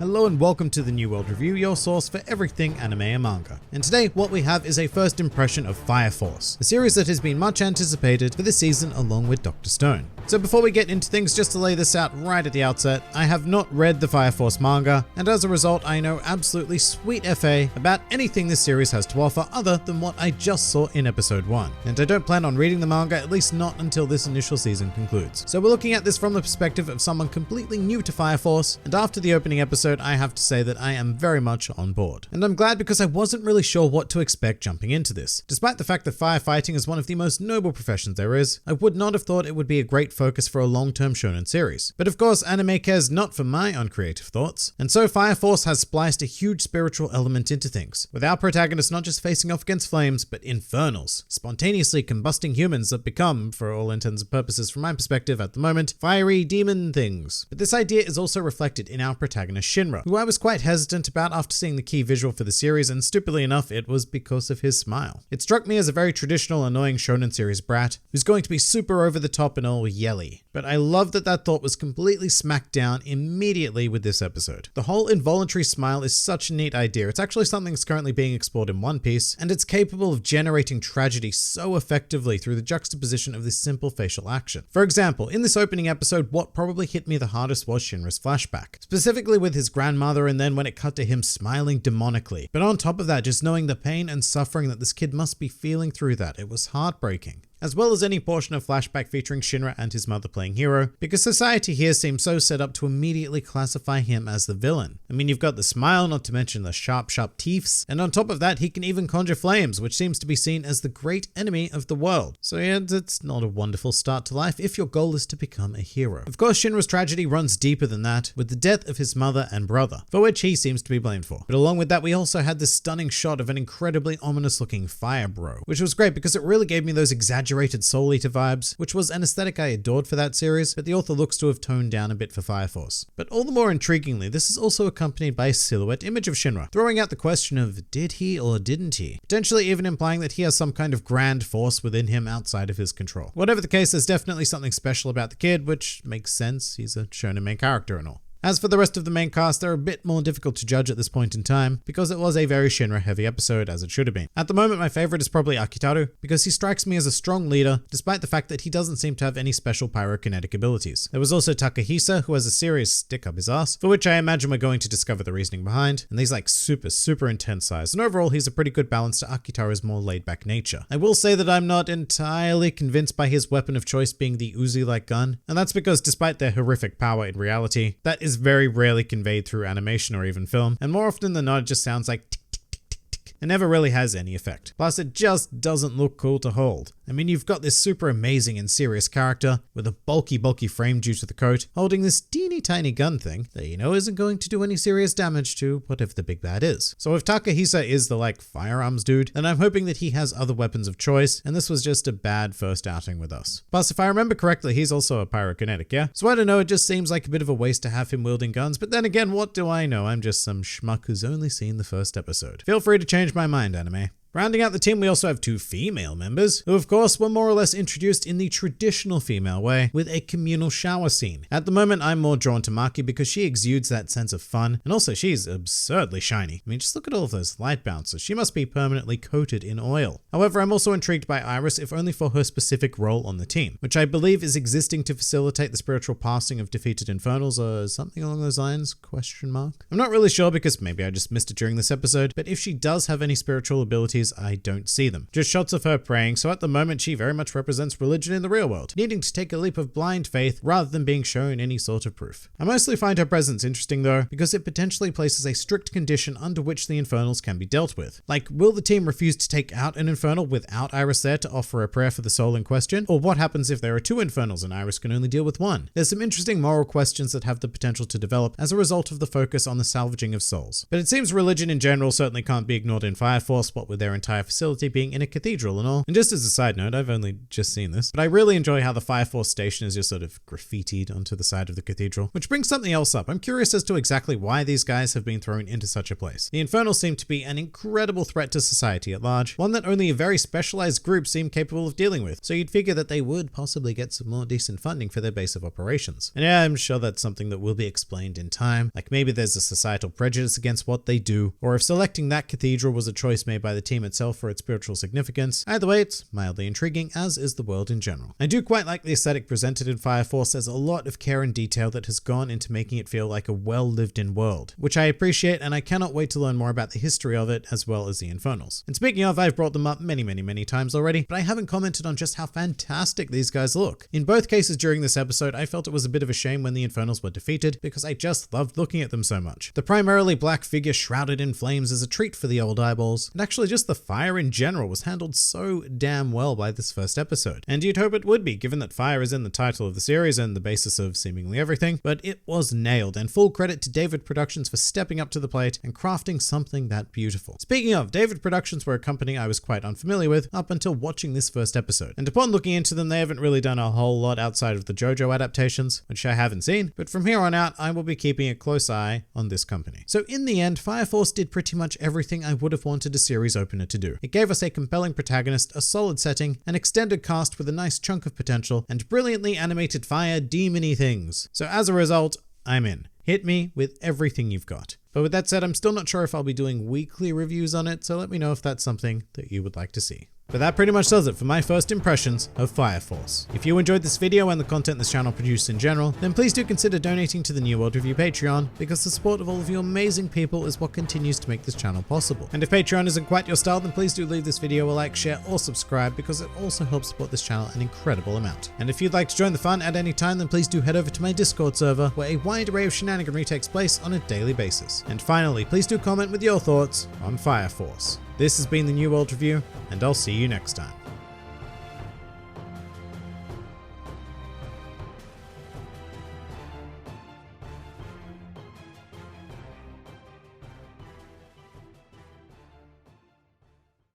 Hello and welcome to the New World Review, your source for everything anime and manga. And today, what we have is a first impression of Fire Force, a series that has been much anticipated for this season along with Dr. Stone. So before we get into things, just to lay this out right at the outset, I have not read the Fire Force manga, and as a result, I know absolutely sweet FA about anything this series has to offer other than what I just saw in episode 1. And I don't plan on reading the manga, at least not until this initial season concludes. So we're looking at this from the perspective of someone completely new to Fire Force, and after the opening episode, I have to say that I am very much on board. And I'm glad because I wasn't really sure what to expect jumping into this. Despite the fact that firefighting is one of the most noble professions there is, I would not have thought it would be a great focus for a long-term shonen series. But of course, anime cares not for my uncreative thoughts, and so Fire Force has spliced a huge spiritual element into things, with our protagonist not just facing off against flames, but infernals, spontaneously combusting humans that become, for all intents and purposes from my perspective at the moment, fiery demon things. But this idea is also reflected in our protagonist Shinra, who I was quite hesitant about after seeing the key visual for the series, and stupidly enough, it was because of his smile. It struck me as a very traditional, annoying shonen series brat, who's going to be super over the top and all yelly. But I love that that thought was completely smacked down immediately with this episode. The whole involuntary smile is such a neat idea. It's actually something that's currently being explored in One Piece, and it's capable of generating tragedy so effectively through the juxtaposition of this simple facial action. For example, in this opening episode, what probably hit me the hardest was Shinra's flashback, specifically with his grandmother, and then when it cut to him smiling demonically. But on top of that, just knowing the pain and suffering that this kid must be feeling through that, it was heartbreaking. As well as any portion of flashback featuring Shinra and his mother playing hero, because society here seems so set up to immediately classify him as the villain. I mean, you've got the smile, not to mention the sharp teeths, and on top of that, he can even conjure flames, which seems to be seen as the great enemy of the world. So yeah, it's not a wonderful start to life if your goal is to become a hero. Of course, Shinra's tragedy runs deeper than that, with the death of his mother and brother, for which he seems to be blamed for. But along with that, we also had this stunning shot of an incredibly ominous looking fire bro, which was great because it really gave me those exaggerated Soul Eater vibes, which was an aesthetic I adored for that series, but the author looks to have toned down a bit for Fire Force. But all the more intriguingly, this is also accompanied by a silhouette image of Shinra, throwing out the question of did he or didn't he? Potentially even implying that he has some kind of grand force within him outside of his control. Whatever the case, there's definitely something special about the kid, which makes sense, he's a shonen main character and all. As for the rest of the main cast, they're a bit more difficult to judge at this point in time, because it was a very Shinra-heavy episode, as it should have been. At the moment, my favorite is probably Akitaru, because he strikes me as a strong leader, despite the fact that he doesn't seem to have any special pyrokinetic abilities. There was also Takahisa, who has a serious stick up his ass, for which I imagine we're going to discover the reasoning behind, and he's like super intense size, and overall he's a pretty good balance to Akitaru's more laid-back nature. I will say that I'm not entirely convinced by his weapon of choice being the Uzi-like gun, and that's because despite their horrific power in reality, that is very rarely conveyed through animation or even film, and more often than not it just sounds like tick tick tick tick tick and never really has any effect. Plus it just doesn't look cool to hold. I mean, you've got this super amazing and serious character with a bulky frame due to the coat, holding this teeny tiny gun thing that you know isn't going to do any serious damage to whatever the big bad is. So if Takahisa is the firearms dude, then I'm hoping that he has other weapons of choice, and this was just a bad first outing with us. Plus, if I remember correctly, he's also a pyrokinetic, yeah? So I don't know, it just seems like a bit of a waste to have him wielding guns, but then again, what do I know? I'm just some schmuck who's only seen the first episode. Feel free to change my mind, anime. Rounding out the team, we also have two female members, who of course were more or less introduced in the traditional female way, with a communal shower scene. At the moment, I'm more drawn to Maki because she exudes that sense of fun, and also she's absurdly shiny. I mean, just look at all of those light bounces. She must be permanently coated in oil. However, I'm also intrigued by Iris, if only for her specific role on the team, which I believe is existing to facilitate the spiritual passing of defeated infernals, or something along those lines, ? I'm not really sure because maybe I just missed it during this episode, but if she does have any spiritual abilities, I don't see them. Just shots of her praying, so at the moment she very much represents religion in the real world, needing to take a leap of blind faith rather than being shown any sort of proof. I mostly find her presence interesting though, because it potentially places a strict condition under which the infernals can be dealt with. Like, will the team refuse to take out an infernal without Iris there to offer a prayer for the soul in question? Or what happens if there are two infernals and Iris can only deal with one? There's some interesting moral questions that have the potential to develop as a result of the focus on the salvaging of souls. But it seems religion in general certainly can't be ignored in Fire Force, what with their their entire facility being in a cathedral and all. And just as a side note, I've only just seen this, but I really enjoy how the Fire Force station is just sort of graffitied onto the side of the cathedral, which brings something else up. I'm curious as to exactly why these guys have been thrown into such a place. The Infernals seem to be an incredible threat to society at large, one that only a very specialized group seem capable of dealing with, so you'd figure that they would possibly get some more decent funding for their base of operations. And yeah, I'm sure that's something that will be explained in time, like maybe there's a societal prejudice against what they do, or if selecting that cathedral was a choice made by the team itself for its spiritual significance. Either way, it's mildly intriguing, as is the world in general. I do quite like the aesthetic presented in Fire Force. There's a lot of care and detail that has gone into making it feel like a well-lived-in world, which I appreciate, and I cannot wait to learn more about the history of it as well as the Infernals. And speaking of, I've brought them up many times already, but I haven't commented on just how fantastic these guys look. In both cases during this episode, I felt it was a bit of a shame when the Infernals were defeated because I just loved looking at them so much. The primarily black figure shrouded in flames is a treat for the old eyeballs, and actually just the fire in general was handled so damn well by this first episode. And you'd hope it would be, given that fire is in the title of the series and the basis of seemingly everything, but it was nailed, and full credit to David Productions for stepping up to the plate and crafting something that beautiful. Speaking of, David Productions were a company I was quite unfamiliar with up until watching this first episode, and upon looking into them, they haven't really done a whole lot outside of the JoJo adaptations, which I haven't seen, but from here on out, I will be keeping a close eye on this company. So in the end, Fire Force did pretty much everything I would have wanted a series opener to do. It gave us a compelling protagonist, a solid setting, an extended cast with a nice chunk of potential, and brilliantly animated fire demon-y things. So as a result, I'm in. Hit me with everything you've got. But with that said, I'm still not sure if I'll be doing weekly reviews on it, so let me know if that's something that you would like to see. But that pretty much does it for my first impressions of Fire Force. If you enjoyed this video and the content this channel produces in general, then please do consider donating to the New World Review Patreon, because the support of all of you amazing people is what continues to make this channel possible. And if Patreon isn't quite your style, then please do leave this video a like, share, or subscribe, because it also helps support this channel an incredible amount. And if you'd like to join the fun at any time, then please do head over to my Discord server, where a wide array of shenaniganry takes place on a daily basis. And finally, please do comment with your thoughts on Fire Force. This has been the New World Review, and I'll see you next time.